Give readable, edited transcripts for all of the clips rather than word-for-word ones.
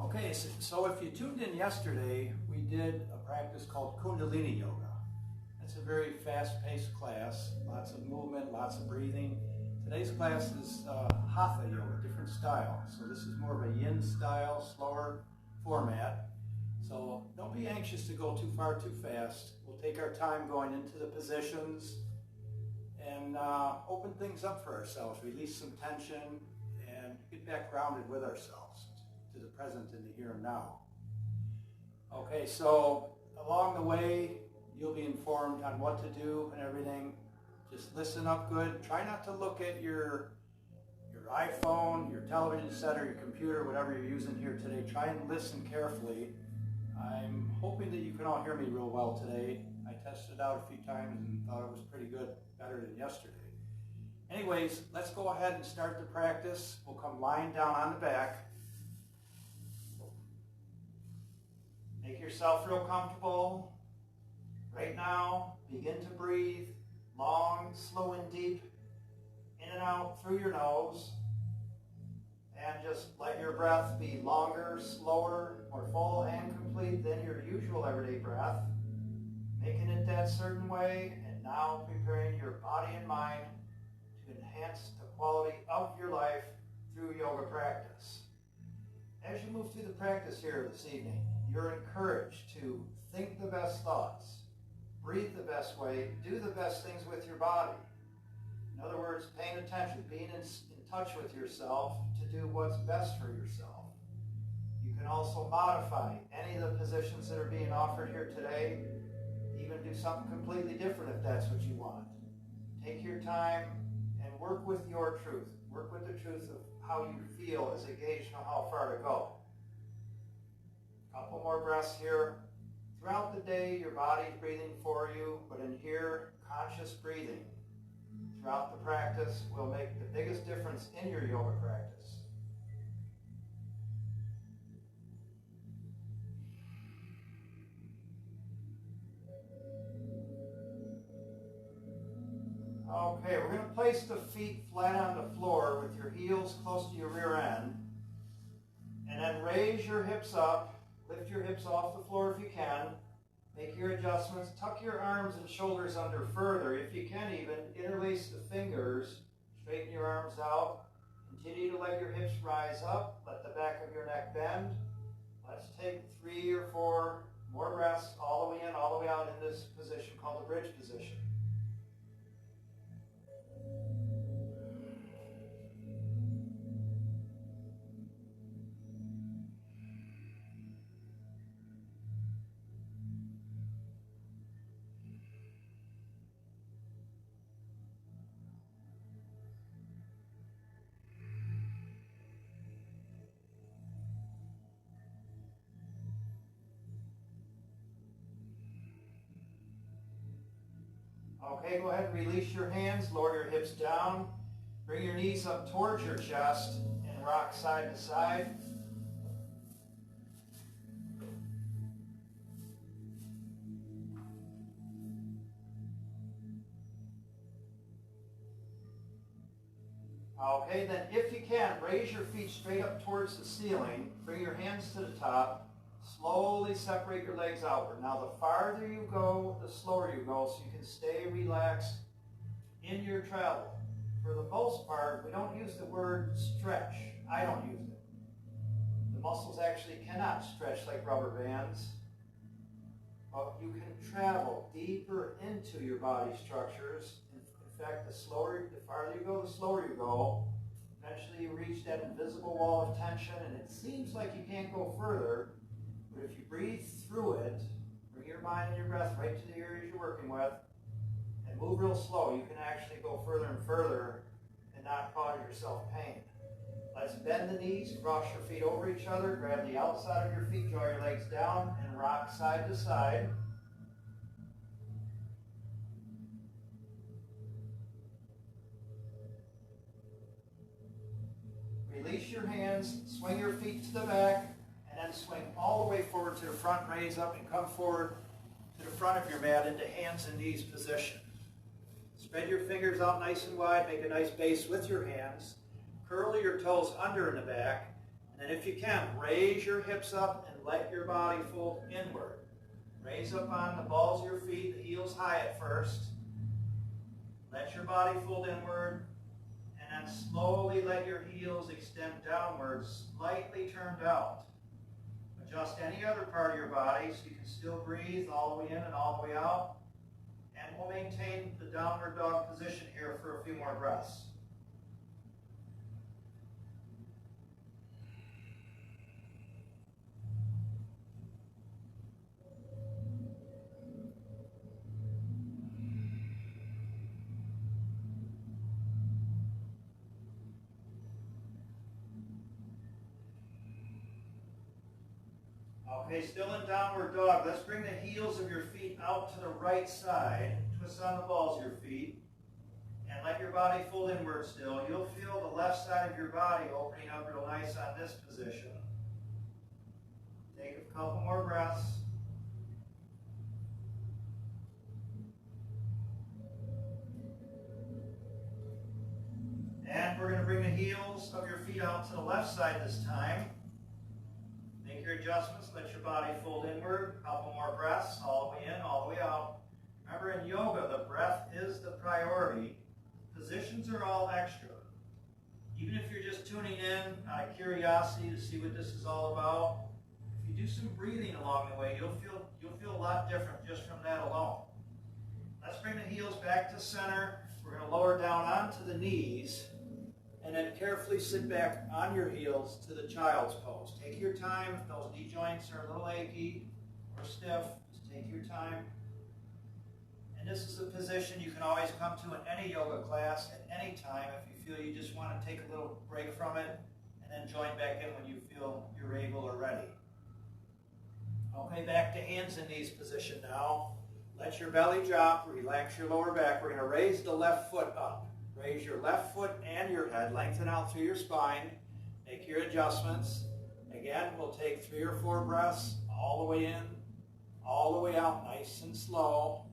Okay, so if you tuned in yesterday, we did a practice called Kundalini Yoga. It's a very fast-paced class, lots of movement, lots of breathing. Today's class is Hatha Yoga, different style. So this is more of a yin style, slower format. So don't be anxious to go too far too fast. We'll take our time going into the positions and open things up for ourselves, release some tension, and get back grounded with ourselves to the present and the here and now. Okay, so along the way, you'll be informed on what to do and everything. Just listen up good. Try not to look at your iPhone, your television set, or your computer, whatever you're using here today. Try and listen carefully. I'm hoping that you can all hear me real well today. I tested it out a few times and thought it was pretty good, better than yesterday. Anyways, let's go ahead and start the practice. We'll come lying down on the back. Make yourself real comfortable. Right now, begin to breathe long, slow, and deep, in and out through your nose. And just let your breath be longer, slower, more full and complete than your usual everyday breath. Making it that certain way, and now preparing your body and mind to enhance the quality of your life through yoga practice. As you move through the practice here this evening, you're encouraged to think the best thoughts, breathe the best way, do the best things with your body. In other words, paying attention, being in touch with yourself to do what's best for yourself. You can also modify any of the positions that are being offered here today, even do something completely different if that's what you want. Take your time and work with your truth. Work with the truth of how you feel as a gauge on how far to go. A couple more breaths here. Throughout the day, your body's breathing for you, but in here, conscious breathing throughout the practice will make the biggest difference in your yoga practice. Okay, we're going to place the feet flat on the floor with your heels close to your rear end, and then raise your hips up. Lift your hips off the floor if you can. Make your adjustments. Tuck your arms and shoulders under further. If you can even, interlace the fingers. Straighten your arms out. Continue to let your hips rise up. Let the back of your neck bend. Let's take 3 or 4 more breaths all the way in, all the way out in this position called the bridge position. Okay, go ahead and release your hands, lower your hips down, bring your knees up towards your chest, and rock side to side. Okay, then if you can, raise your feet straight up towards the ceiling, bring your hands to the top, slowly separate your legs outward. Now the farther you go, the slower you go, so you can stay relaxed in your travel. For the most part, we don't use the word stretch. I don't use it. The muscles actually cannot stretch like rubber bands, but you can travel deeper into your body structures. In fact, the farther you go, the slower you go. Eventually you reach that invisible wall of tension, and it seems like you can't go further. But if you breathe through it, bring your mind and your breath right to the areas you're working with, and move real slow, you can actually go further and further and not cause yourself pain. Let's bend the knees, cross your feet over each other, grab the outside of your feet, draw your legs down, and rock side to side. Release your hands, swing your feet to the back, and then swing all the way forward to the front, raise up, and come forward to the front of your mat into hands and knees position. Spread your fingers out nice and wide, make a nice base with your hands. Curl your toes under in the back, And then if you can, raise your hips up and let your body fold inward. Raise up on the balls of your feet, the heels high at first. Let your body fold inward. And then slowly let your heels extend downwards, slightly turned out. Adjust any other part of your body so you can still breathe all the way in and all the way out. And we'll maintain the downward dog position here for a few more breaths. Okay, still in downward dog. Let's bring the heels of your feet out to the right side. Twist on the balls of your feet. And let your body fold inward still. You'll feel the left side of your body opening up real nice on this position. Take a couple more breaths. And we're going to bring the heels of your feet out to the left side this time. Make your adjustments. Let your body fold inward. A couple more breaths. All the way in, all the way out. Remember, in yoga, the breath is the priority. Positions are all extra. Even if you're just tuning in out of curiosity to see what this is all about, if you do some breathing along the way, you'll feel a lot different just from that alone. Let's bring the heels back to center. We're going to lower down onto the knees. And then carefully sit back on your heels to the child's pose. Take your time. If those knee joints are a little achy or stiff, just take your time. And this is a position you can always come to in any yoga class at any time if you feel you just want to take a little break from it and then join back in when you feel you're able or ready. Okay, back to hands and knees position now. Let your belly drop. Relax your lower back. We're going to raise the left foot up. Raise your left foot and your head. Lengthen out through your spine. Make your adjustments. Again, we'll take 3 or 4 breaths all the way in, all the way out, nice and slow.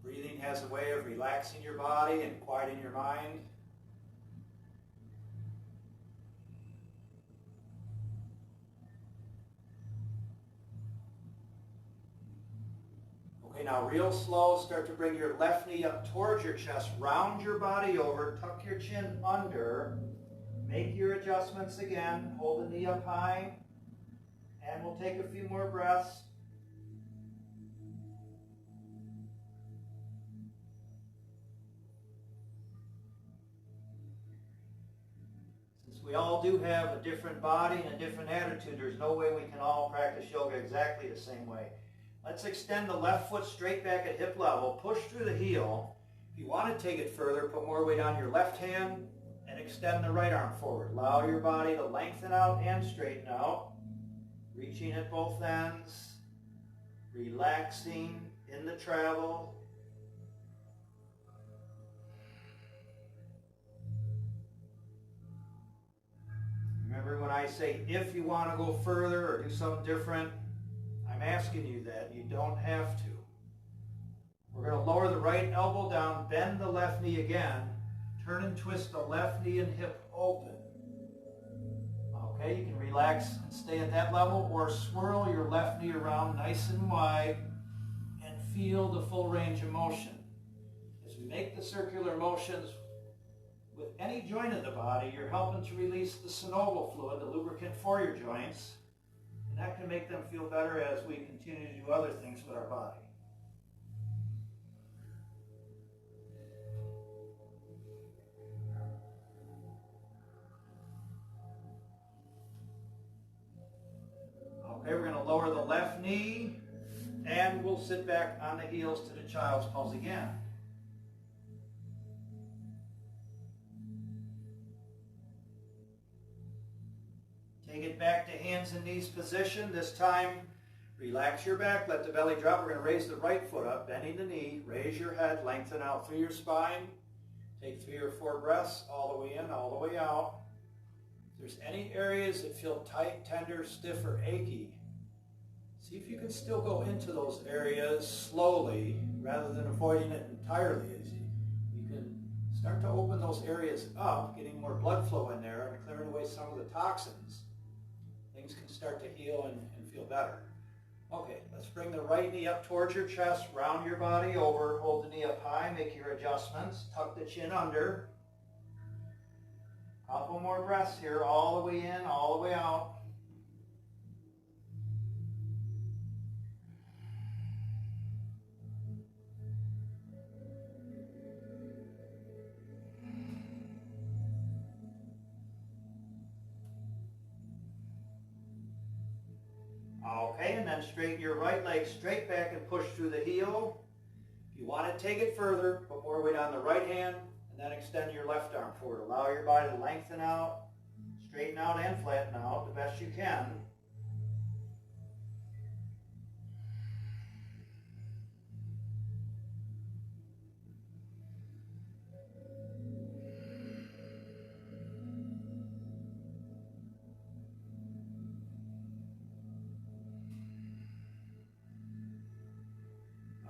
Breathing has a way of relaxing your body and quieting your mind. Okay, now real slow, start to bring your left knee up towards your chest, round your body over, tuck your chin under, make your adjustments again, hold the knee up high, and we'll take a few more breaths. Since we all do have a different body and a different attitude, there's no way we can all practice yoga exactly the same way. Let's extend the left foot straight back at hip level. Push through the heel. If you want to take it further, put more weight on your left hand and extend the right arm forward. Allow your body to lengthen out and straighten out. Reaching at both ends. Relaxing in the travel. Remember when I say if you want to go further or do something different, I'm asking you that. You don't have to. We're going to lower the right elbow down, bend the left knee again, turn and twist the left knee and hip open. Okay, you can relax and stay at that level, or swirl your left knee around nice and wide and feel the full range of motion. As we make the circular motions with any joint of the body, you're helping to release the synovial fluid, the lubricant for your joints. And that can make them feel better as we continue to do other things with our body. Okay, we're going to lower the left knee, and we'll sit back on the heels to the child's pose again. Take it back to hands and knees position. This time, relax your back, let the belly drop. We're going to raise the right foot up, bending the knee. Raise your head, lengthen out through your spine. Take 3 or 4 breaths all the way in, all the way out. If there's any areas that feel tight, tender, stiff, or achy, see if you can still go into those areas slowly rather than avoiding it entirely. You can Start to open those areas up, getting more blood flow in there and clearing away some of the toxins. Things can start to heal and feel better. Okay, let's bring the right knee up towards your chest, round your body over, hold the knee up high, make your adjustments, tuck the chin under. Couple more breaths here, all the way in, all the way out. Okay, and then straighten your right leg straight back and push through the heel. If you want to take it further, put more weight on the right hand, and then extend your left arm forward. Allow your body to lengthen out, straighten out, and flatten out the best you can.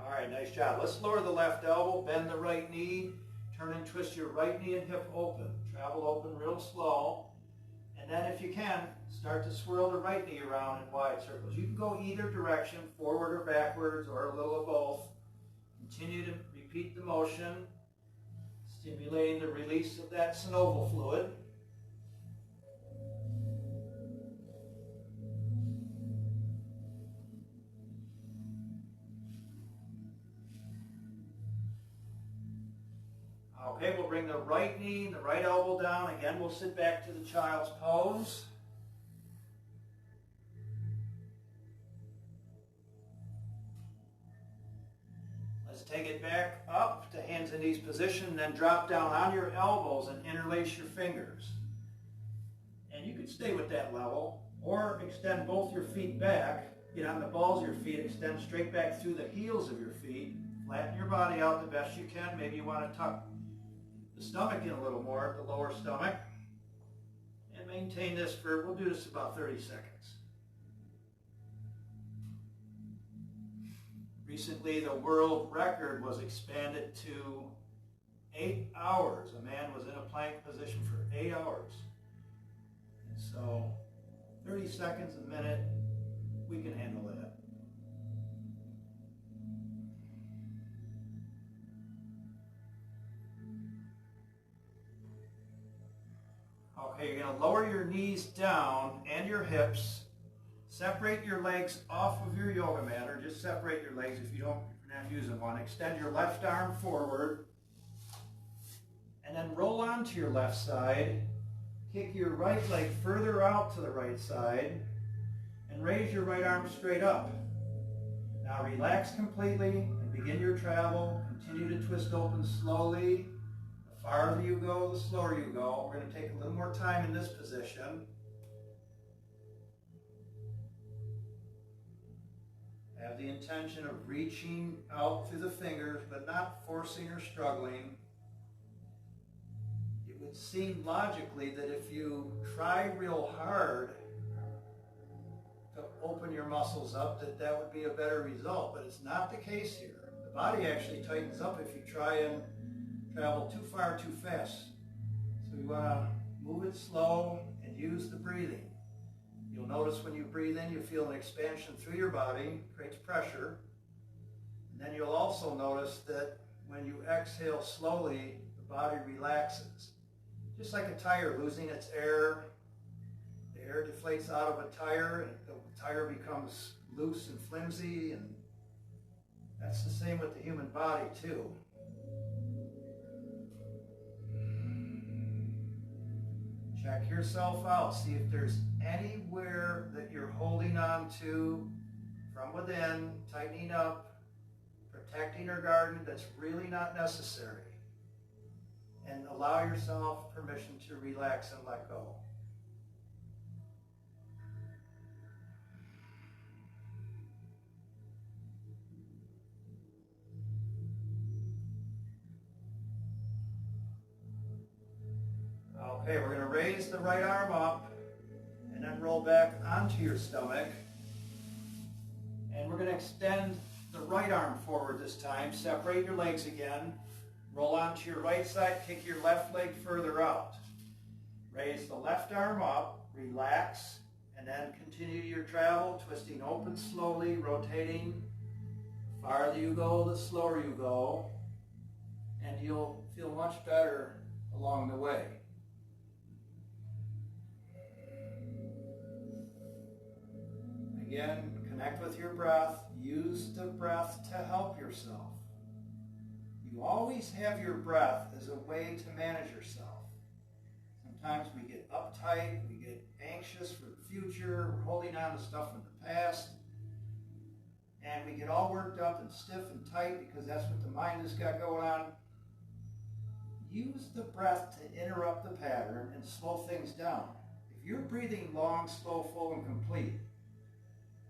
All right, nice job. Let's lower the left elbow, bend the right knee, turn and twist your right knee and hip open. Travel open real slow. And then if you can, start to swirl the right knee around in wide circles. You can go either direction, forward or backwards, or a little of both. Continue to repeat the motion, stimulating the release of that synovial fluid. Okay, we'll bring the right knee and the right elbow down. Again, we'll sit back to the child's pose. Let's take it back up to hands and knees position, and then drop down on your elbows and interlace your fingers. And you can stay with that level, or extend both your feet back. Get on the balls of your feet, extend straight back through the heels of your feet. Flatten your body out the best you can. Maybe you want to tuck the stomach in a little more, the lower stomach. And maintain this for, we'll do this about 30 seconds. Recently, the world record was expanded to 8 hours. A man was in a plank position for 8 hours. And so, 30 seconds, a minute, we can handle that. Okay, you're going to lower your knees down and your hips. Separate your legs off of your yoga mat, or just separate your legs if you're not using one. Extend your left arm forward, and then roll onto your left side. Kick your right leg further out to the right side, and raise your right arm straight up. Now relax completely and begin your travel. Continue to twist open slowly. The farther you go, the slower you go. We're going to take a little more time in this position. Have the intention of reaching out through the fingers, but not forcing or struggling. It would seem logically that if you try real hard to open your muscles up, that would be a better result, but it's not the case here. The body actually tightens up if you try and travel too far too fast. So you want to move it slow and use the breathing. You'll notice when you breathe in, you feel an expansion through your body, creates pressure. And then you'll also notice that when you exhale slowly, the body relaxes. Just like a tire losing its air. The air deflates out of a tire, and the tire becomes loose and flimsy, and that's the same with the human body too. Check yourself out. See if there's anywhere that you're holding on to from within, tightening up, protecting or guarding that's really not necessary. And allow yourself permission to relax and let go. Okay, we're going to raise the right arm up and then roll back onto your stomach. And we're going to extend the right arm forward this time. Separate your legs again. Roll onto your right side, kick your left leg further out. Raise the left arm up, relax, and then continue your travel, twisting open slowly, rotating. The farther you go, the slower you go, and you'll feel much better along the way. Again, connect with your breath. Use the breath to help yourself. You always have your breath as a way to manage yourself. Sometimes we get uptight, we get anxious for the future, we're holding on to stuff from the past, and we get all worked up and stiff and tight because that's what the mind has got going on. Use the breath to interrupt the pattern and slow things down. If you're breathing long, slow, full, and complete,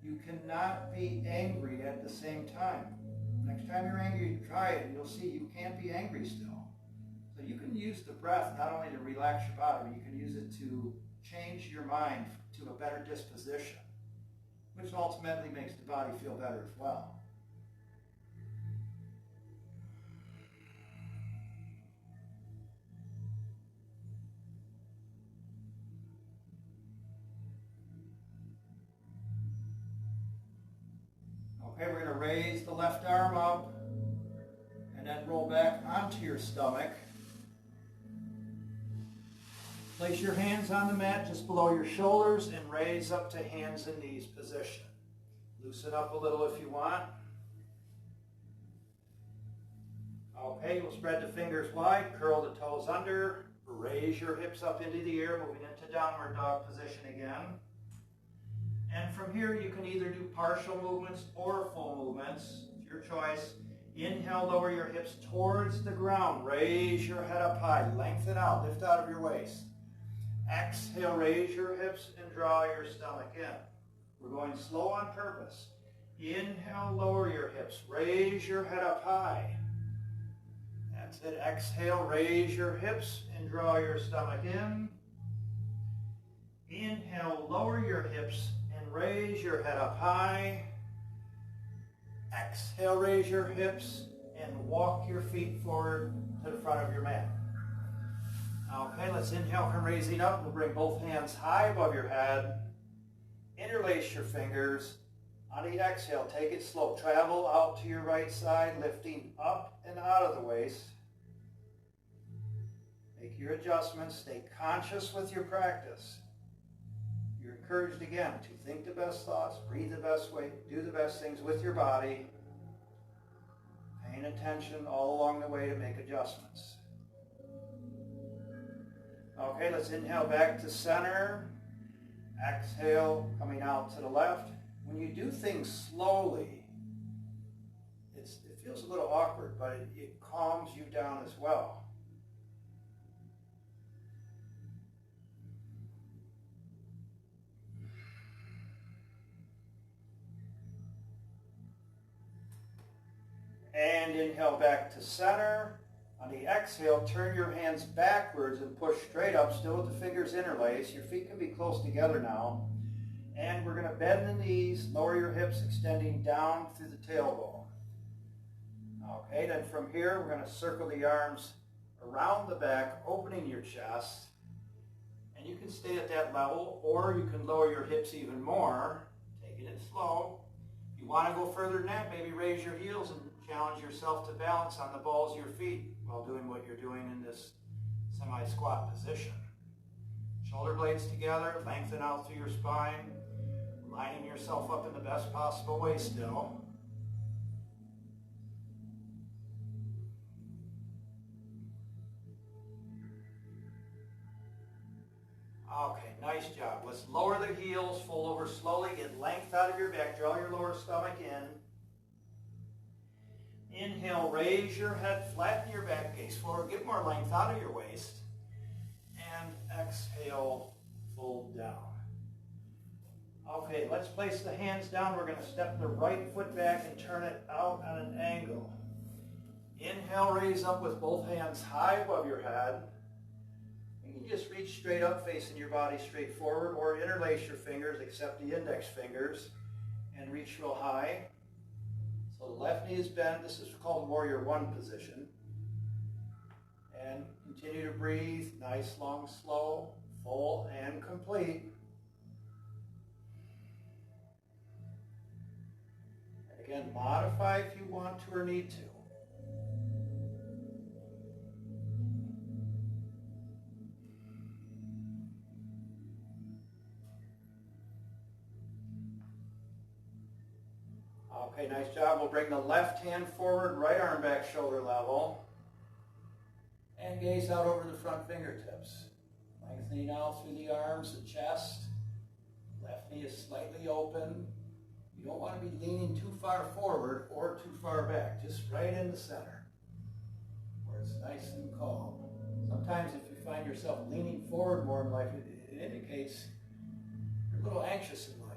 you cannot be angry at the same time. Next time you're angry, try it, and you'll see you can't be angry still. So you can use the breath not only to relax your body, but you can use it to change your mind to a better disposition, which ultimately makes the body feel better as well. Okay, we're going to raise the left arm up and then roll back onto your stomach. Place your hands on the mat just below your shoulders and raise up to hands and knees position. Loosen up a little if you want. Okay, you'll spread the fingers wide, curl the toes under, raise your hips up into the air, moving into downward dog position again. And from here, you can either do partial movements or full movements. It's your choice. Inhale, lower your hips towards the ground. Raise your head up high. Lengthen out. Lift out of your waist. Exhale, raise your hips and draw your stomach in. We're going slow on purpose. Inhale, lower your hips. Raise your head up high. That's it. Exhale, raise your hips and draw your stomach in. Inhale, lower your hips and raise your head up high. Exhale, raise your hips and walk your feet forward to the front of your mat. Okay, let's inhale from raising up. We'll bring both hands high above your head. Interlace your fingers. On the exhale, take it slow. Travel out to your right side, lifting up and out of the waist. Make your adjustments. Stay conscious with your practice. You're encouraged again to think the best thoughts, breathe the best way, do the best things with your body. Paying attention all along the way to make adjustments. Okay, let's inhale back to center. Exhale, coming out to the left. When you do things slowly, it feels a little awkward, but it calms you down as well. And inhale back to center. On the exhale, turn your hands backwards and push straight up, still with the fingers interlaced. Your feet can be close together now. And we're going to bend the knees, lower your hips, extending down through the tailbone. Okay, then from here, we're going to circle the arms around the back, opening your chest. And you can stay at that level, or you can lower your hips even more, taking it slow. If you want to go further than that, maybe raise your heels and challenge yourself to balance on the balls of your feet while doing what you're doing in this semi-squat position. Shoulder blades together, lengthen out through your spine, lining yourself up in the best possible way still. Okay, nice job. Let's lower the heels, fold over slowly, get length out of your back, draw your lower stomach in. Inhale, raise your head, flatten your back, gaze forward, get more length out of your waist. And exhale, fold down. Okay, let's place the hands down. We're going to step the right foot back and turn it out on an angle. Inhale, raise up with both hands high above your head. You can just reach straight up, facing your body straight forward, or interlace your fingers, except the index fingers, and reach real high. So the left knee is bent. This is called Warrior One position. And continue to breathe, nice, long, slow, full, and complete. And again, modify if you want to or need to. Okay, nice job. We'll bring the left hand forward, right arm back shoulder level. And gaze out over the front fingertips. Lengthening out through the arms, the chest. Left knee is slightly open. You don't want to be leaning too far forward or too far back. Just right in the center, where it's nice and calm. Sometimes if you find yourself leaning forward more in life, it indicates you're a little anxious in life.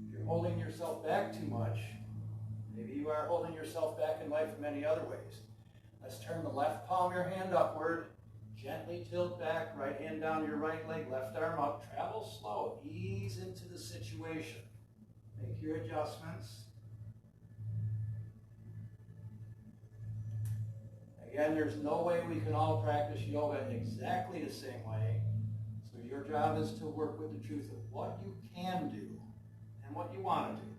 If you're holding yourself back too much, maybe you are holding yourself back in life in many other ways. Let's turn the left palm of your hand upward. Gently tilt back, right hand down your right leg, left arm up. Travel slow. Ease into the situation. Make your adjustments. Again, there's no way we can all practice yoga in exactly the same way. So your job is to work with the truth of what you can do and what you want to do.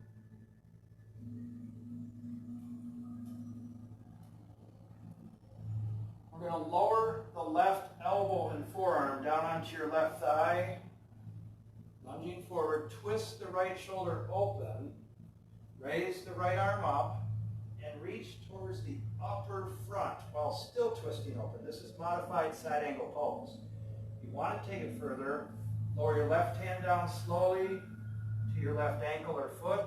We're going to lower the left elbow and forearm down onto your left thigh. Lunging forward, twist the right shoulder open. Raise the right arm up and reach towards the upper front while still twisting open. This is modified side angle pose. If you want to take it further, lower your left hand down slowly to your left ankle or foot.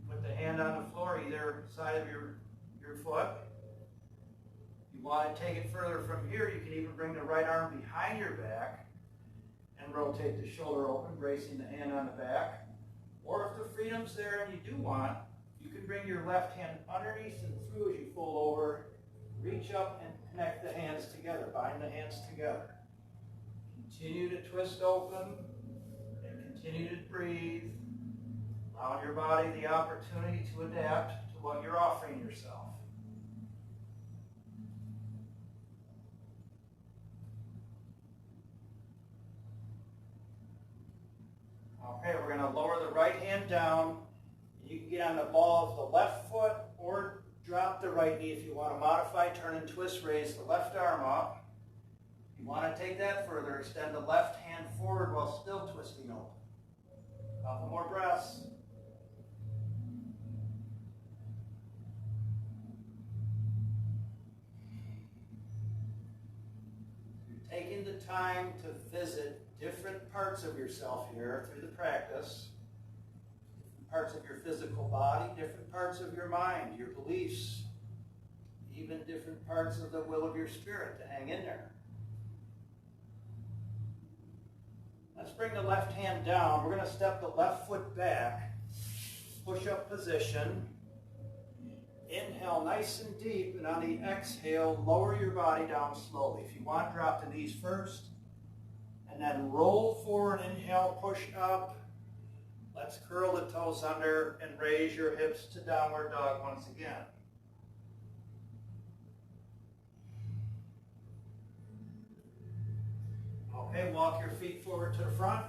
Put the hand on the floor, either side of your foot. If you want to take it further from here, you can even bring the right arm behind your back and rotate the shoulder open, bracing the hand on the back. Or if the freedom's there and you do want, you can bring your left hand underneath and through as you fold over, reach up and connect the hands together, bind the hands together. Continue to twist open and continue to breathe, allowing your body the opportunity to adapt to what you're offering yourself. Okay, we're going to lower the right hand down. You can get on the ball of the left foot or drop the right knee if you want to modify, turn and twist, raise the left arm up. If you want to take that further, extend the left hand forward while still twisting open. A couple more breaths. You're taking the time to visit different parts of yourself here through the practice. Different parts of your physical body, different parts of your mind, your beliefs, even different parts of the will of your spirit to hang in there. Let's bring the left hand down. We're going to step the left foot back, push-up position. Inhale nice and deep, and on the exhale, lower your body down slowly. If you want, drop the knees first. And then roll forward, inhale, push up. Let's curl the toes under and raise your hips to downward dog once again. Okay, walk your feet forward to the front.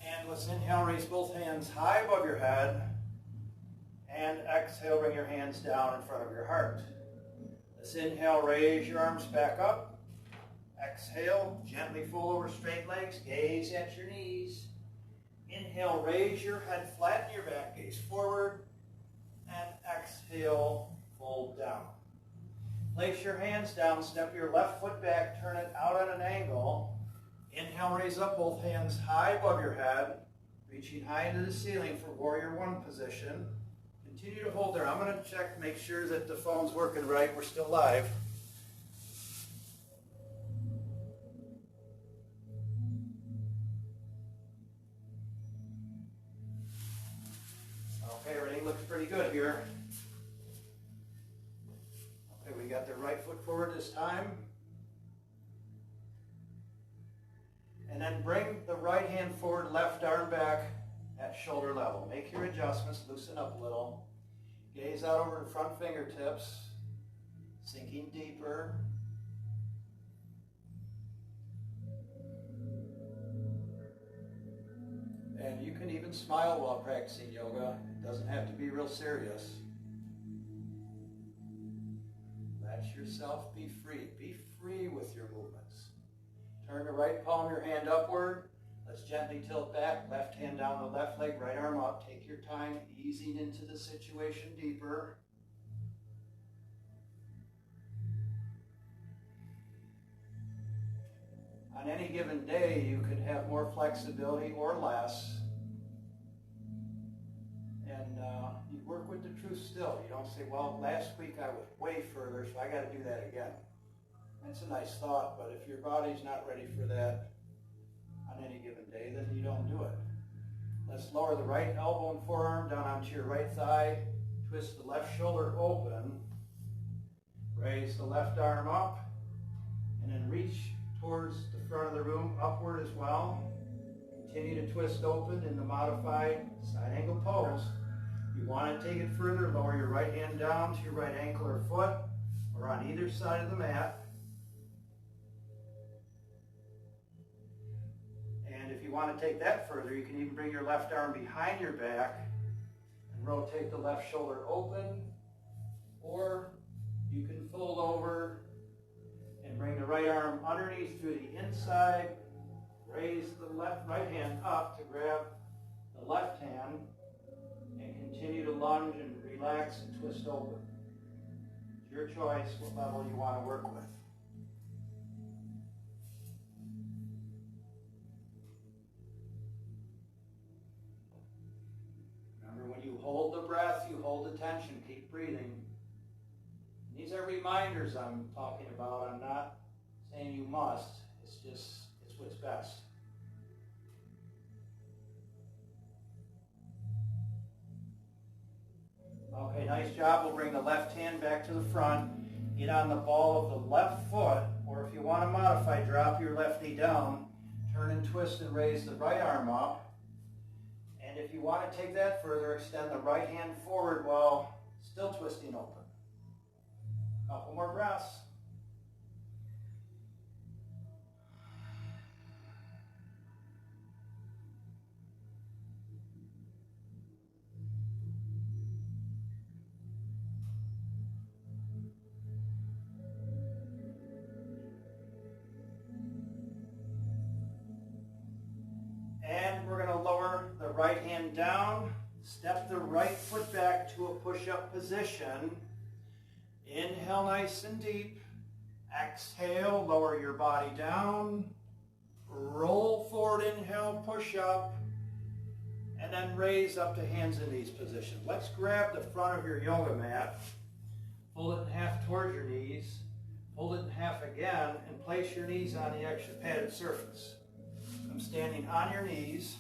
And let's inhale, raise both hands high above your head. And exhale, bring your hands down in front of your heart. Let's inhale, raise your arms back up. Exhale, gently fold over straight legs, gaze at your knees. Inhale, raise your head, flatten your back, gaze forward. And exhale, fold down. Place your hands down, step your left foot back, turn it out at an angle. Inhale, raise up both hands high above your head, reaching high into the ceiling for warrior one position. Continue to hold there. I'm going to check, make sure that the phone's working right. We're still live. Okay, everything looks pretty good here. Okay, we got the right foot forward this time. And then bring the right hand forward, left arm back at shoulder level. Make your adjustments, loosen up a little. Gaze out over the front fingertips. Sinking deeper. And you can even smile while practicing yoga. It doesn't have to be real serious. Let yourself be free. Be free with your movements. Turn the right palm of your hand upward. Let's gently tilt back. Left hand down the left leg, right arm up. Take your time, easing into the situation deeper. On any given day, you could have more flexibility or less. And you work with the truth still. You don't say, well, last week I was way further, so I got to do that again. That's a nice thought, but if your body's not ready for that on any given day, then you don't do it. Let's lower the right elbow and forearm down onto your right thigh. Twist the left shoulder open. Raise the left arm up. And then reach towards the front of the room, upward as well. Continue to twist open in the modified side angle pose. You want to take it further, lower your right hand down to your right ankle or foot, or on either side of the mat. And if you want to take that further, you can even bring your left arm behind your back and rotate the left shoulder open, or you can fold over and bring the right arm underneath through the inside. Raise the right hand up to grab the left hand and continue to lunge and relax and twist open. It's your choice what level you want to work with. Remember, when you hold the breath, you hold the tension. Keep breathing. These are reminders I'm talking about. I'm not saying you must. It's what's best. Okay, nice job. We'll bring the left hand back to the front. Get on the ball of the left foot, or if you want to modify, drop your left knee down. Turn and twist and raise the right arm up. And if you want to take that further, extend the right hand forward while still twisting open. Couple more breaths. And we're going to lower the right hand down, step the right foot back to a push-up position. Inhale nice and deep. Exhale, lower your body down. Roll forward, inhale, push up. And then raise up to hands and knees position. Let's grab the front of your yoga mat. Fold it in half towards your knees. Fold it in half again and place your knees on the extra padded surface. I'm standing on your knees.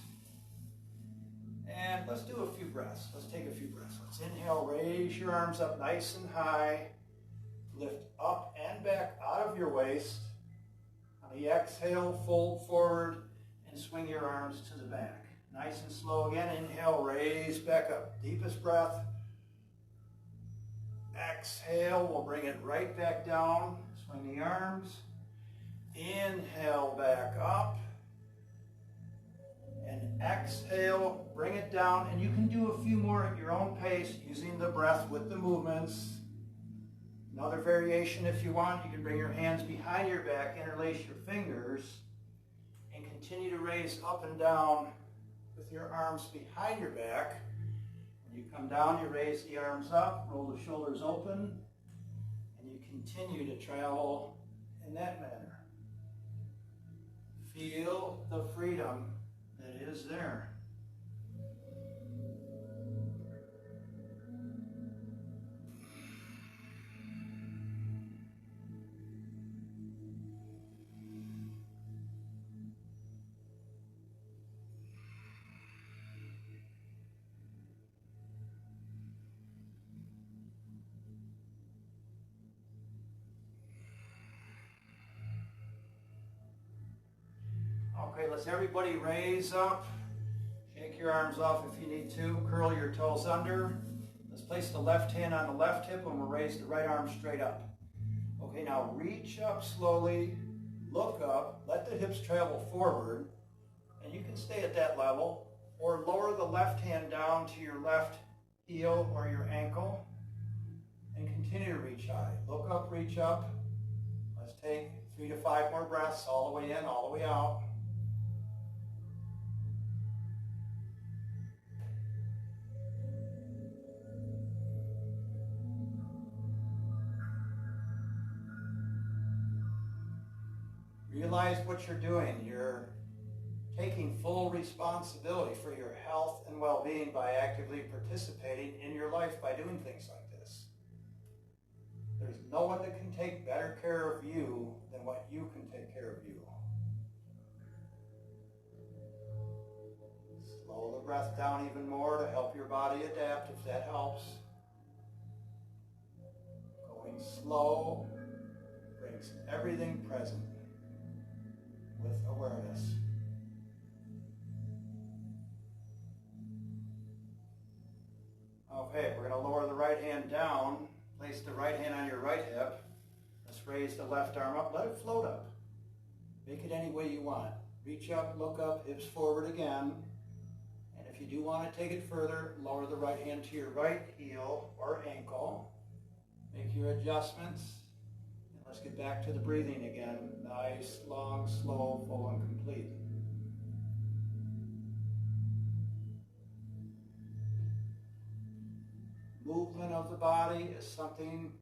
And let's do a few breaths. Let's take a few breaths. Let's inhale, raise your arms up nice and high. Lift up and back out of your waist. On the exhale, fold forward and swing your arms to the back. Nice and slow again. Inhale, raise back up. Deepest breath. Exhale, we'll bring it right back down. Swing the arms. Inhale, back up. And exhale, bring it down. And you can do a few more at your own pace using the breath with the movements. Another variation if you want, you can bring your hands behind your back, interlace your fingers, and continue to raise up and down with your arms behind your back. When you come down, you raise the arms up, roll the shoulders open, and you continue to travel in that manner. Feel the freedom that is there. Okay, let's everybody raise up. Shake your arms off if you need to. Curl your toes under. Let's place the left hand on the left hip and we'll raise the right arm straight up. Okay, now reach up slowly, look up, let the hips travel forward, and you can stay at that level, or lower the left hand down to your left heel or your ankle, and continue to reach high. Look up, reach up. Let's take 3 to 5 more breaths, all the way in, all the way out. Realize what you're doing. You're taking full responsibility for your health and well-being by actively participating in your life by doing things like this. There's no one that can take better care of you than what you can take care of you. Slow the breath down even more to help your body adapt, if that helps. Going slow brings everything present with awareness. Okay, we're going to lower the right hand down. Place the right hand on your right hip. Let's raise the left arm up. Let it float up. Make it any way you want. Reach up, look up, hips forward again. And if you do want to take it further, lower the right hand to your right heel or ankle. Make your adjustments. And let's get back to the breathing again. Nice, long, slow, full, and complete. Movement of the body is something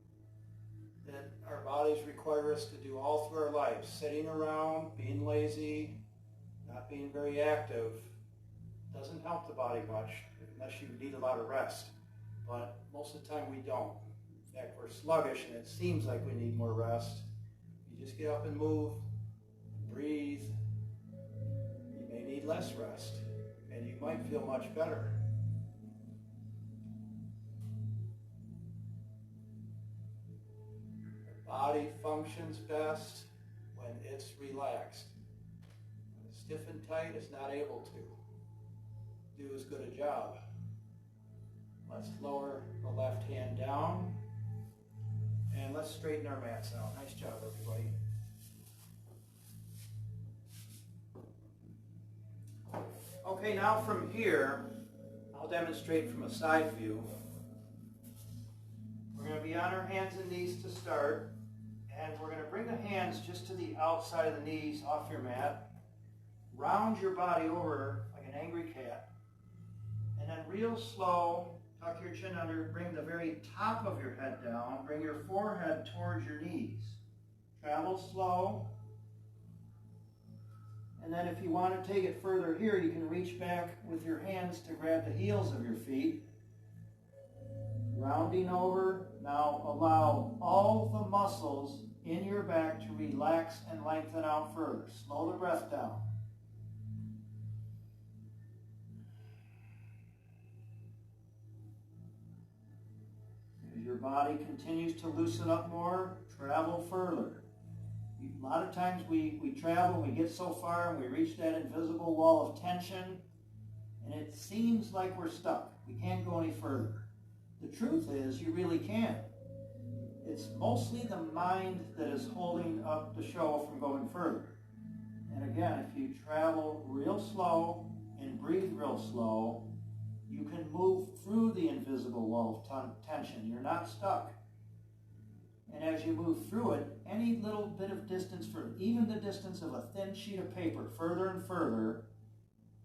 that our bodies require us to do all through our lives. Sitting around, being lazy, not being very active doesn't help the body much unless you need a lot of rest. But most of the time we don't. In fact, we're sluggish and it seems like we need more rest. You just get up and move, breathe. You may need less rest and you might feel much better. Body functions best when it's relaxed. When it's stiff and tight, it's not able to do as good a job. Let's lower the left hand down and let's straighten our mats out. Nice job, everybody. Okay, now from here, I'll demonstrate from a side view. We're going to be on our hands and knees to start. And we're going to bring the hands just to the outside of the knees off your mat. Round your body over like an angry cat. And then real slow, tuck your chin under, bring the very top of your head down. Bring your forehead towards your knees. Travel slow. And then if you want to take it further here, you can reach back with your hands to grab the heels of your feet. Rounding over. Now allow all the muscles in your back to relax and lengthen out further. Slow the breath down. As your body continues to loosen up more, travel further. A lot of times we travel, we get so far and we reach that invisible wall of tension and it seems like we're stuck. We can't go any further. The truth is, you really can. It's mostly the mind that is holding up the show from going further. And again, if you travel real slow and breathe real slow, you can move through the invisible wall of tension. You're not stuck. And as you move through it, any little bit of distance, for even the distance of a thin sheet of paper, further and further,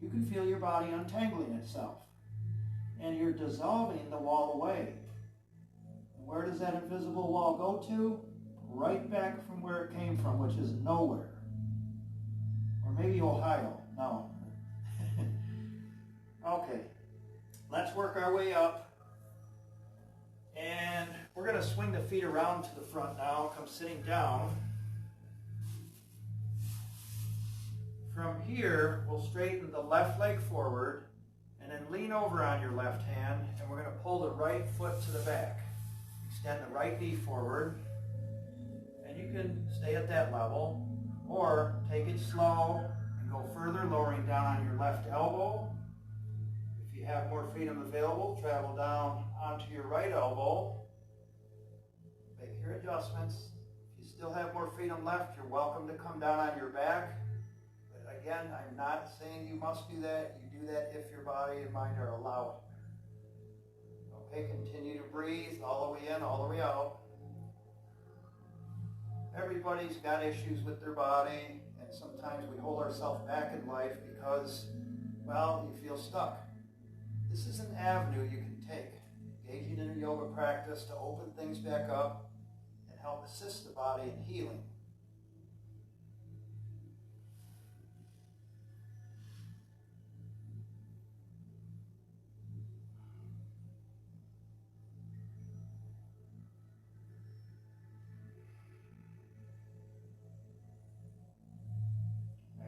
you can feel your body untangling itself. And you're dissolving the wall away. And where does that invisible wall go to? Right back from where it came from, which is nowhere. Or maybe Ohio. No. Okay. Let's work our way up. And we're going to swing the feet around to the front now. Come sitting down. From here, we'll straighten the left leg forward. And then lean over on your left hand, and we're going to pull the right foot to the back. Extend the right knee forward, and you can stay at that level, or take it slow and go further, lowering down on your left elbow. If you have more freedom available, travel down onto your right elbow. Make your adjustments. still have more freedom left, you're welcome to come down on your back. But again, I'm not saying you must do that. You do that if your body and mind are allowed. Okay, continue to breathe all the way in, all the way out. Everybody's got issues with their body, and sometimes we hold ourselves back in life because, well, you feel stuck. This is an avenue you can take, engaging in a yoga practice to open things back up and help assist the body in healing.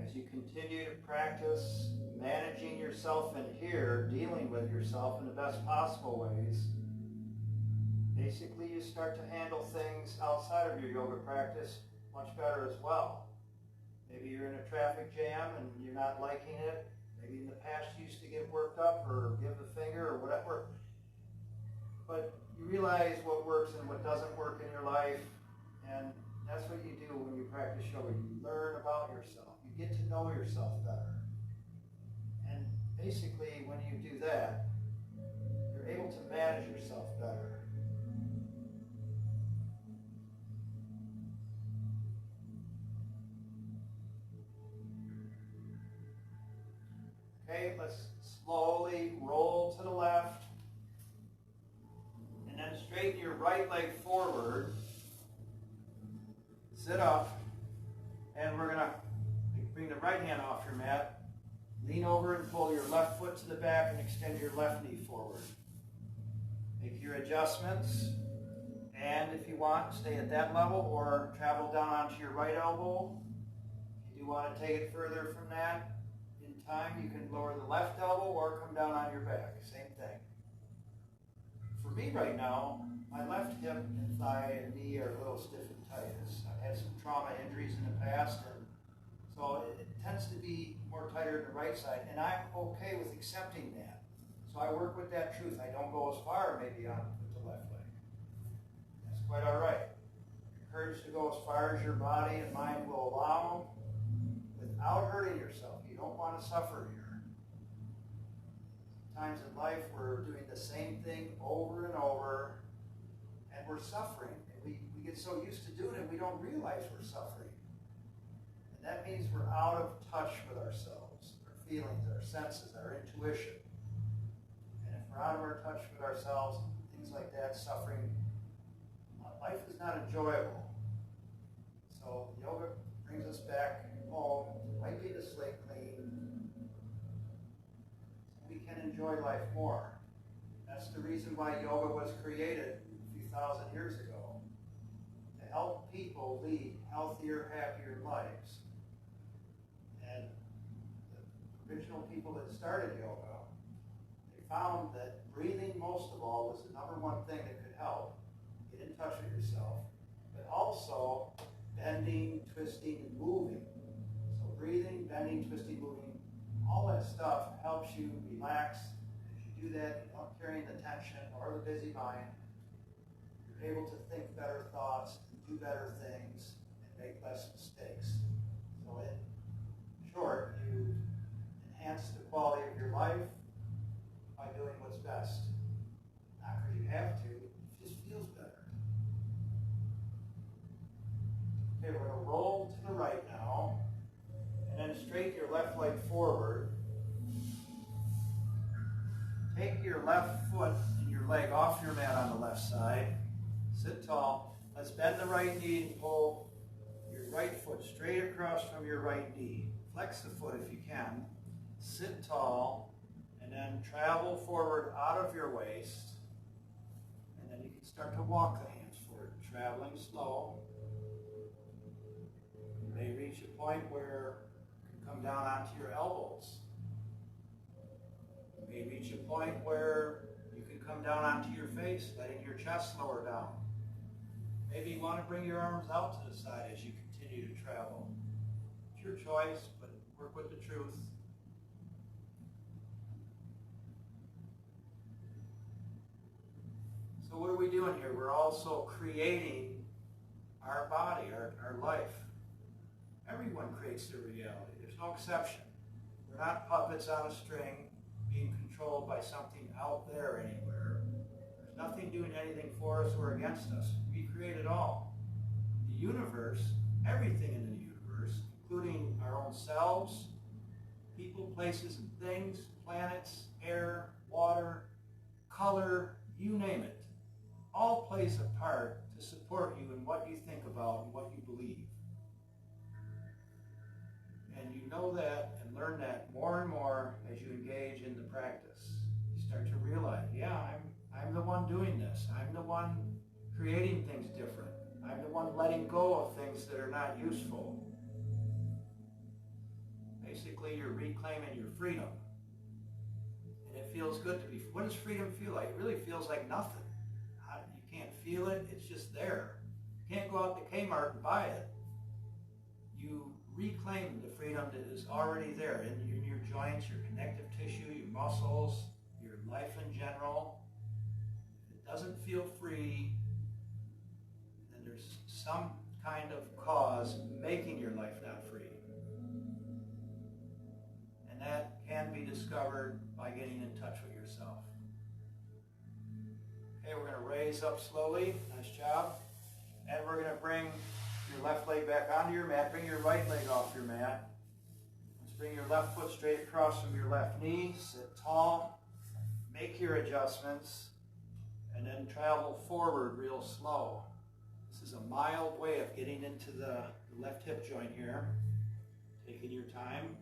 As you continue to practice managing yourself in here, dealing with yourself in the best possible ways, basically you start to handle things outside of your yoga practice much better as well. Maybe you're in a traffic jam and you're not liking it. Maybe in the past you used to get worked up or give the finger or whatever. But you realize what works and what doesn't work in your life, and that's what you do when you practice yoga. You learn about yourself. You get to know yourself better. And basically, when you do that, you're able to manage yourself better. Okay, let's slowly roll to the left. And then straighten your right leg forward. Sit up. And we're going to bring the right hand off your mat. Lean over and pull your left foot to the back and extend your left knee forward. Make your adjustments. And if you want, stay at that level or travel down onto your right elbow. If you do want to take it further from that, in time you can lower the left elbow or come down on your back. Same thing. For me right now, my left hip and thigh and knee are a little stiff and tight. I've had some trauma injuries in the past, and so it tends to be more tighter in the right side, and I'm okay with accepting that. So I work with that truth. I don't go as far maybe on with the left leg. That's quite all right. Encourage to go as far as your body and mind will allow without hurting yourself. You don't want to suffer here. Sometimes in life we're doing the same thing over and over, and we're suffering. And we get so used to doing it, we don't realize we're suffering. And that means we're out of touch with ourselves, our feelings, our senses, our intuition. And if we're out of our touch with ourselves, things like that, suffering, life is not enjoyable. So yoga brings us back home, wiping the slate clean, so we can enjoy life more. That's the reason why yoga was created a few thousand years ago, to help people lead healthier, happier lives. And the original people that started yoga, they found that breathing most of all was the number one thing that could help get in touch with yourself, but also bending, twisting, and moving. So breathing, bending, twisting, moving, all that stuff helps you relax. As you do that, you're not carrying the tension or the busy mind. You're able to think better thoughts, do better things, and make less mistakes. So in short, you enhance the quality of your life by doing what's best. Not because you have to, it just feels better. Okay, we're going to roll to the right now, and then straighten your left leg forward. Take your left foot and your leg off your mat on the left side. Sit tall. Let's bend the right knee and pull your right foot straight across from your right knee. Flex the foot if you can. Sit tall, and then travel forward out of your waist. And then you can start to walk the hands forward, traveling slow. You may reach a point where you can come down onto your elbows. You may reach a point where you can come down onto your face, letting your chest lower down. Maybe you want to bring your arms out to the side as you continue to travel. It's your choice, but work with the truth. So what are we doing here? We're also creating our body, our life. Everyone creates their reality. There's no exception. We're not puppets on a string being controlled by something out there anywhere. There's nothing doing anything for us or against us. We create it all. The universe, everything in the universe, including our own selves, people, places, and things, planets, air, water, color, you name it, all plays a part to support you in what you think about and what you believe. And you know that and learn that more and more as you engage in the practice. You start to realize, yeah, I'm the one doing this. I'm the one creating things different. I'm the one letting go of things that are not useful. Basically, you're reclaiming your freedom. And it feels good to be. What does freedom feel like? It really feels like nothing. You can't feel it. It's just there. You can't go out to Kmart and buy it. You reclaim the freedom that is already there in your joints, your connective tissue, your muscles, your life in general. If it doesn't feel free, then there's some kind of cause making your life not free. And that can be discovered by getting in touch with yourself. Okay, we're going to raise up slowly. Nice job. And we're going to bring your left leg back onto your mat. Bring your right leg off your mat. Let's bring your left foot straight across from your left knee. Sit tall. Make your adjustments. And then travel forward real slow. This is a mild way of getting into the left hip joint here. Taking your time.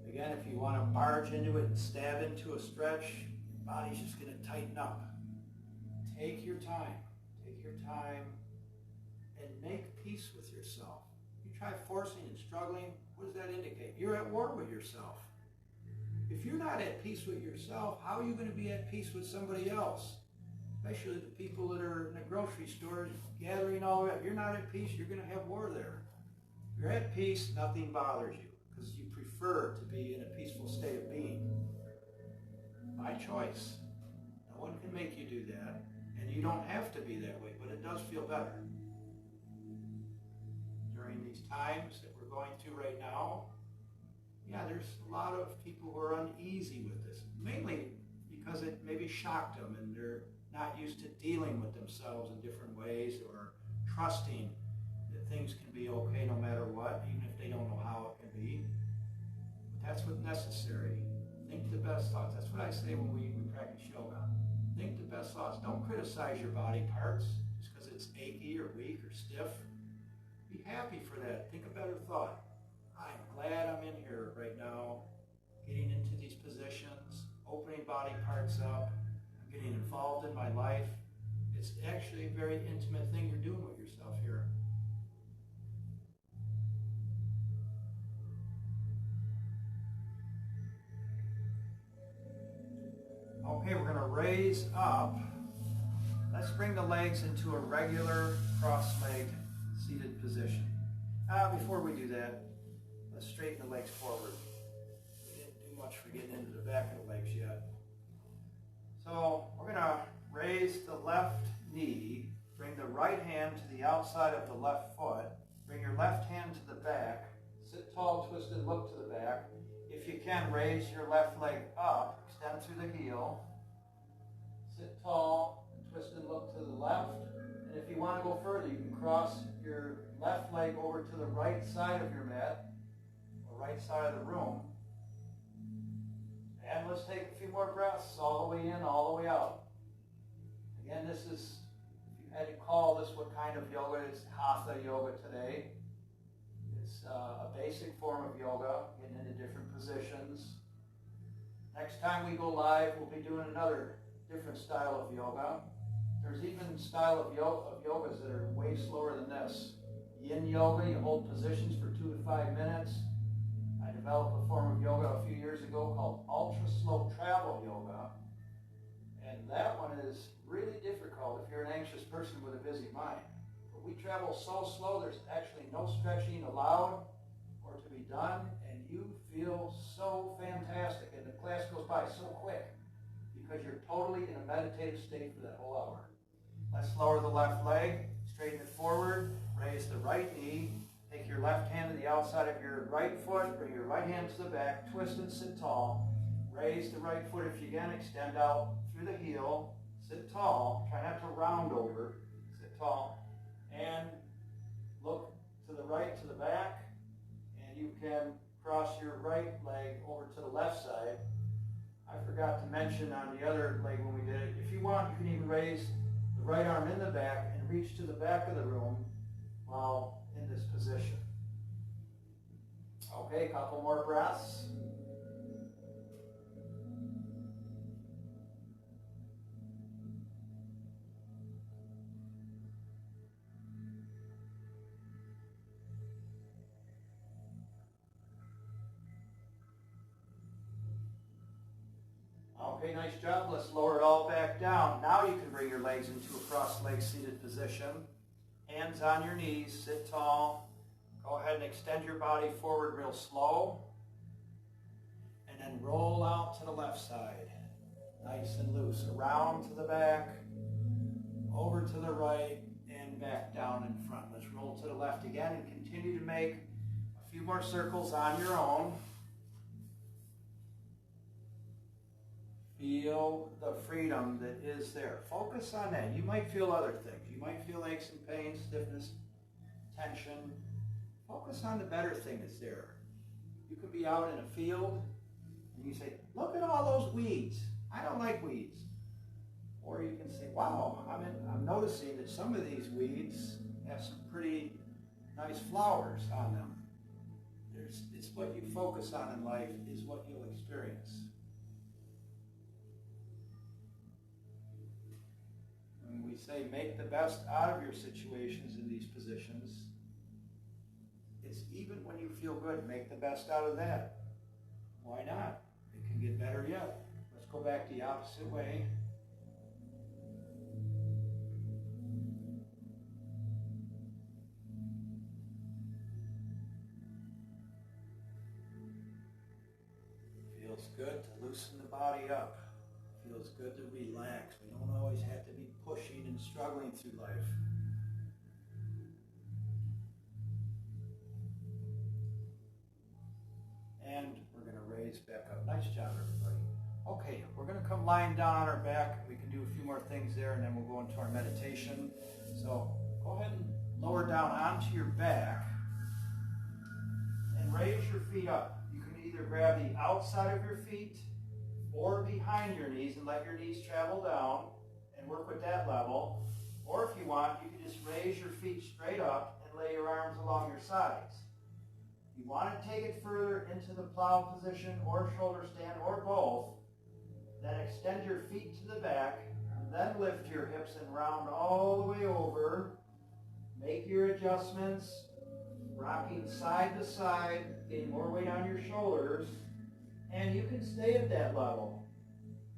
Again, if you want to barge into it and stab into a stretch, your body's just going to tighten up. Take your time. Take your time and make peace with yourself. You try forcing and struggling, what does that indicate? You're at war with yourself. If you're not at peace with yourself, how are you going to be at peace with somebody else? Especially the people that are in the grocery stores gathering all that. If you're not at peace, you're going to have war there. If you're at peace, nothing bothers you because you prefer to be in a peaceful state of being. By choice. No one can make you do that. And you don't have to be that way, but it does feel better. During these times that we're going through right now, yeah, there's a lot of people who are uneasy with this, mainly because it maybe shocked them and they're not used to dealing with themselves in different ways or trusting that things can be okay no matter what, even if they don't know how it can be. But that's what's necessary. Think the best thoughts. That's what I say when we practice yoga. Think the best thoughts. Don't criticize your body parts just because it's achy or weak or stiff. Be happy for that. Think a better thought. I'm glad I'm in here right now, getting into these positions, opening body parts up. I'm getting involved in my life. It's actually a very intimate thing you're doing with yourself here. Okay, we're going to raise up. Let's bring the legs into a regular cross-legged seated position. Before we do that, let's straighten the legs forward. We didn't do much for getting into the back of the legs yet. So we're going to raise the left knee, bring the right hand to the outside of the left foot, bring your left hand to the back, sit tall, twisted, look to the back. If you can, raise your left leg up, extend through the heel, sit tall, and twist and look to the left. And if you want to go further, you can cross your left leg over to the right side of your mat, or right side of the room. And let's take a few more breaths, all the way in, all the way out. Again, this is, if you had to call this what kind of yoga, it's Hatha yoga today. It's a basic form of yoga, getting into different positions. Next time we go live, we'll be doing another different style of yoga. There's even style of yogas that are way slower than this. Yin yoga, you hold positions for 2 to 5 minutes. I developed a form of yoga a few years ago called ultra slow travel yoga. And that one is really difficult if you're an anxious person with a busy mind. But we travel so slow, there's actually no stretching allowed or to be done, and you feel so fantastic, and the class goes by so quick because you're totally in a meditative state for that whole hour. Let's lower the left leg. right knee. Take your left hand to the outside of your right foot. Bring your right hand to the back. Twist and sit tall. Raise the right foot if you can. Extend out through the heel. Sit tall. Try not to round over. Sit tall. And look to the right, to the back. And you can cross your right leg over to the left side. I forgot to mention on the other leg when we did it, if you want, you can even raise the right arm in the back and reach to the back of the room while in this position. Okay, a couple more breaths. Okay, nice job. Let's lower it all back down. Now you can bring your legs into a cross-leg seated position. Hands on your knees, sit tall. Go ahead and extend your body forward real slow. And then roll out to the left side. Nice and loose. Around to the back, over to the right, and back down in front. Let's roll to the left again and continue to make a few more circles on your own. Feel the freedom that is there. Focus on that. You might feel other things. You might feel aches and pains, stiffness, tension. Focus on the better thing that's there. You could be out in a field and you say, look at all those weeds. I don't like weeds. Or you can say, wow, I'm noticing that some of these weeds have some pretty nice flowers on them. It's what you focus on in life is what you'll experience. When we say make the best out of your situations in these positions, it's even when you feel good, make the best out of that. Why not? It can get better yet. Let's go back the opposite way. Feels good to loosen the body up. Feels good to relax. We don't always have to be pushing and struggling through life. And we're going to raise back up. Nice job, everybody. Okay, we're going to come lying down on our back. We can do a few more things there, and then we'll go into our meditation. So go ahead and lower down onto your back and raise your feet up. You can either grab the outside of your feet or behind your knees and let your knees travel down and work with that level. Or if you want, you can just raise your feet straight up and lay your arms along your sides. If you want to take it further into the plow position or shoulder stand or both, then extend your feet to the back, and then lift your hips and round all the way over. Make your adjustments, rocking side to side, getting more weight on your shoulders. And you can stay at that level.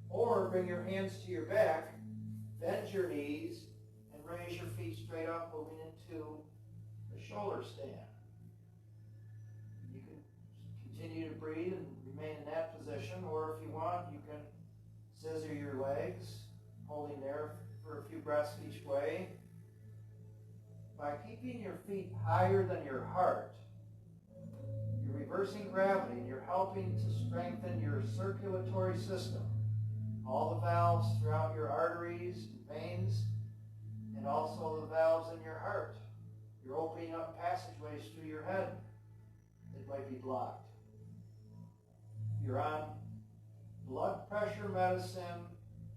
Or bring your hands to your back, bend your knees, and raise your feet straight up, moving into the shoulder stand. You can continue to breathe and remain in that position, or if you want, you can scissor your legs, holding there for a few breaths each way. By keeping your feet higher than your heart, you're reversing gravity and you're helping to strengthen your circulatory system. All the valves throughout your arteries and veins, and also the valves in your heart. You're opening up passageways through your head that might be blocked. You're on blood pressure medicine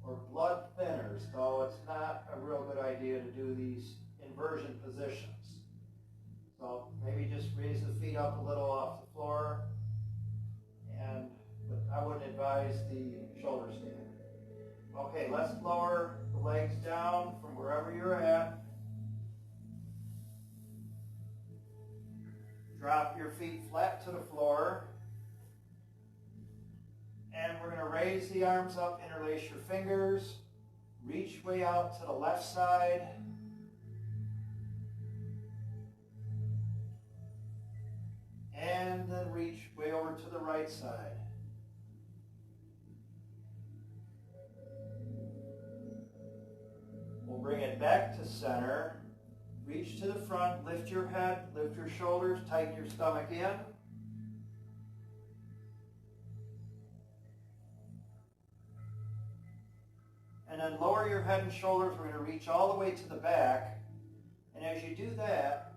or blood thinners, though it's not a real good idea to do these inversion positions. So maybe just raise the feet up a little off the floor, but I wouldn't advise the shoulder stand. Okay, let's lower the legs down from wherever you're at. Drop your feet flat to the floor. And we're going to raise the arms up, interlace your fingers, reach way out to the left side. And then reach way over to the right side. We'll bring it back to center. Reach to the front, lift your head, lift your shoulders, tighten your stomach in. And then lower your head and shoulders. We're going to reach all the way to the back. And as you do that,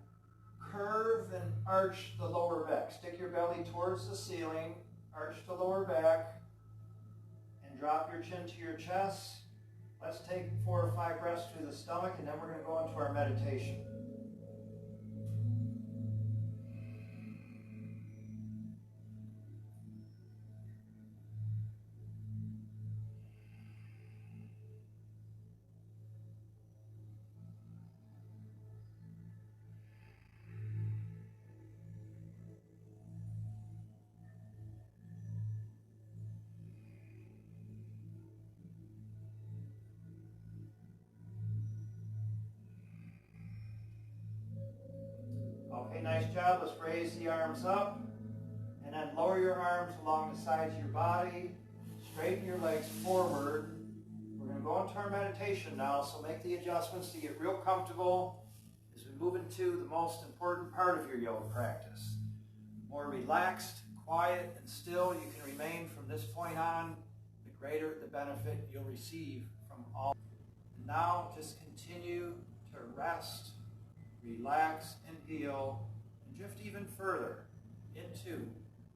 curve and arch the lower back. Stick your belly towards the ceiling, arch the lower back, and drop your chin to your chest. Let's take 4 or 5 breaths through the stomach, and then we're going to go into our meditation. Okay, nice job. Let's raise the arms up and then lower your arms along the sides of your body. Straighten your legs forward. We're going to go into our meditation now, so make the adjustments to get real comfortable as we move into the most important part of your yoga practice. More relaxed, quiet, and still you can remain from this point on, the greater the benefit you'll receive from all. And now just continue to rest, relax, and heal, and drift even further into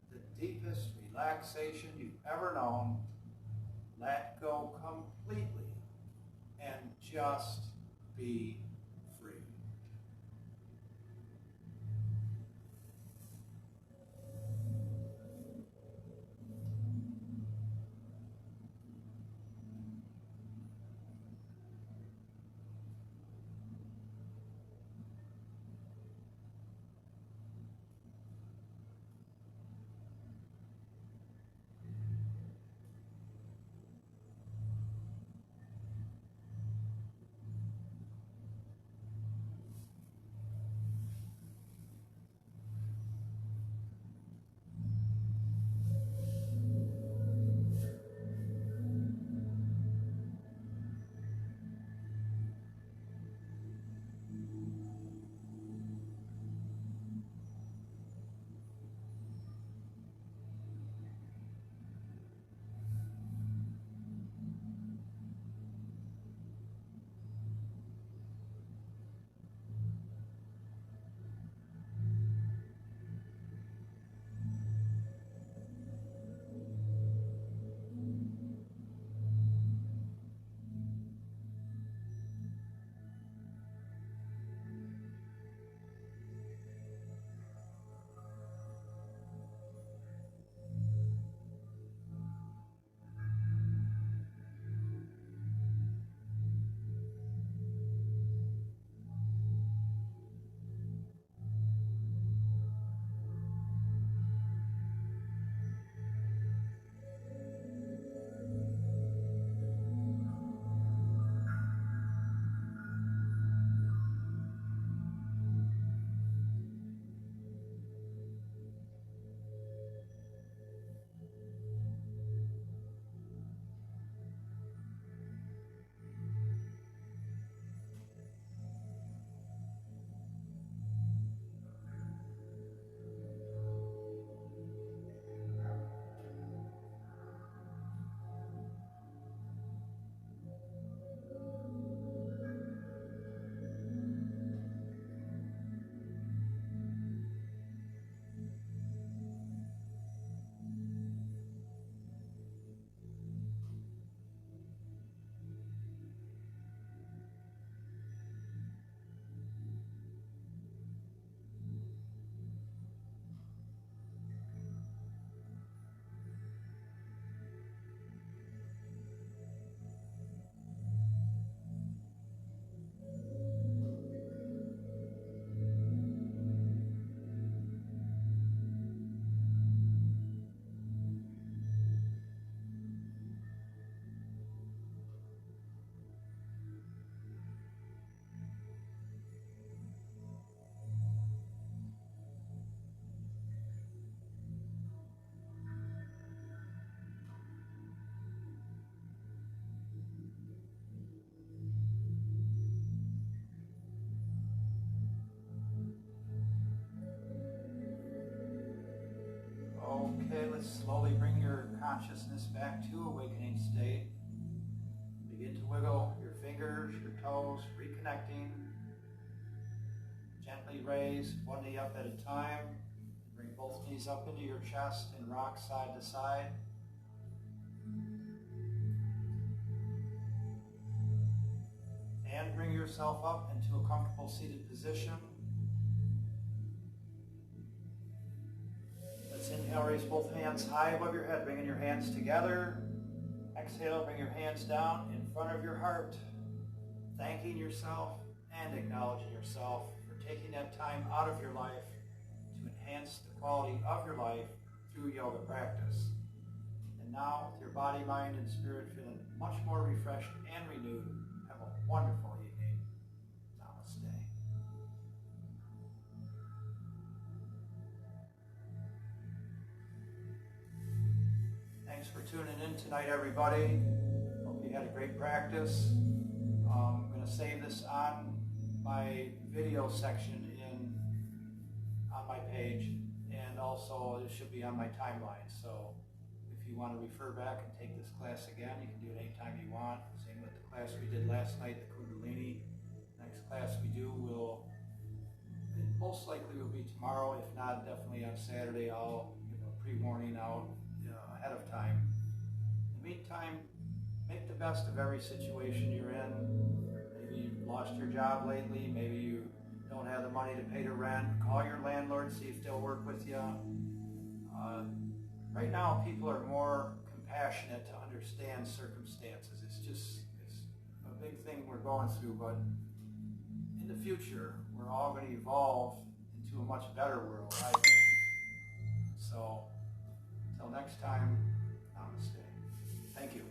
the deepest relaxation you've ever known. Let go completely and just be free. Namaste. Let's slowly bring your consciousness back to awakening state. Begin to wiggle your fingers, your toes, reconnecting. Gently raise one knee up at a time. Bring both knees up into your chest and rock side to side. And bring yourself up into a comfortable seated position. Let's inhale, raise both hands high above your head, bringing your hands together. Exhale, bring your hands down in front of your heart, thanking yourself and acknowledging yourself for taking that time out of your life to enhance the quality of your life through yoga practice. And now, with your body, mind, and spirit feeling much more refreshed and renewed, have a wonderful evening. Namaste. Thanks for tuning in tonight, everybody. Hope you had a great practice. I'm going to save this on my video section on my page, and also it should be on my timeline. So if you want to refer back and take this class again, you can do it anytime you want. Same with the class we did last night, the Kundalini. Next class we do it most likely will be tomorrow. If not, definitely on Saturday. I'll give a pre-warning out ahead of time. In the meantime, make the best of every situation you're in. Maybe you've lost your job lately. Maybe you don't have the money to pay the rent. Call your landlord, see if they'll work with you. Right now, people are more compassionate to understand circumstances. It's a big thing we're going through, but in the future, we're all going to evolve into a much better world, I believe. So, until next time, namaste. Thank you.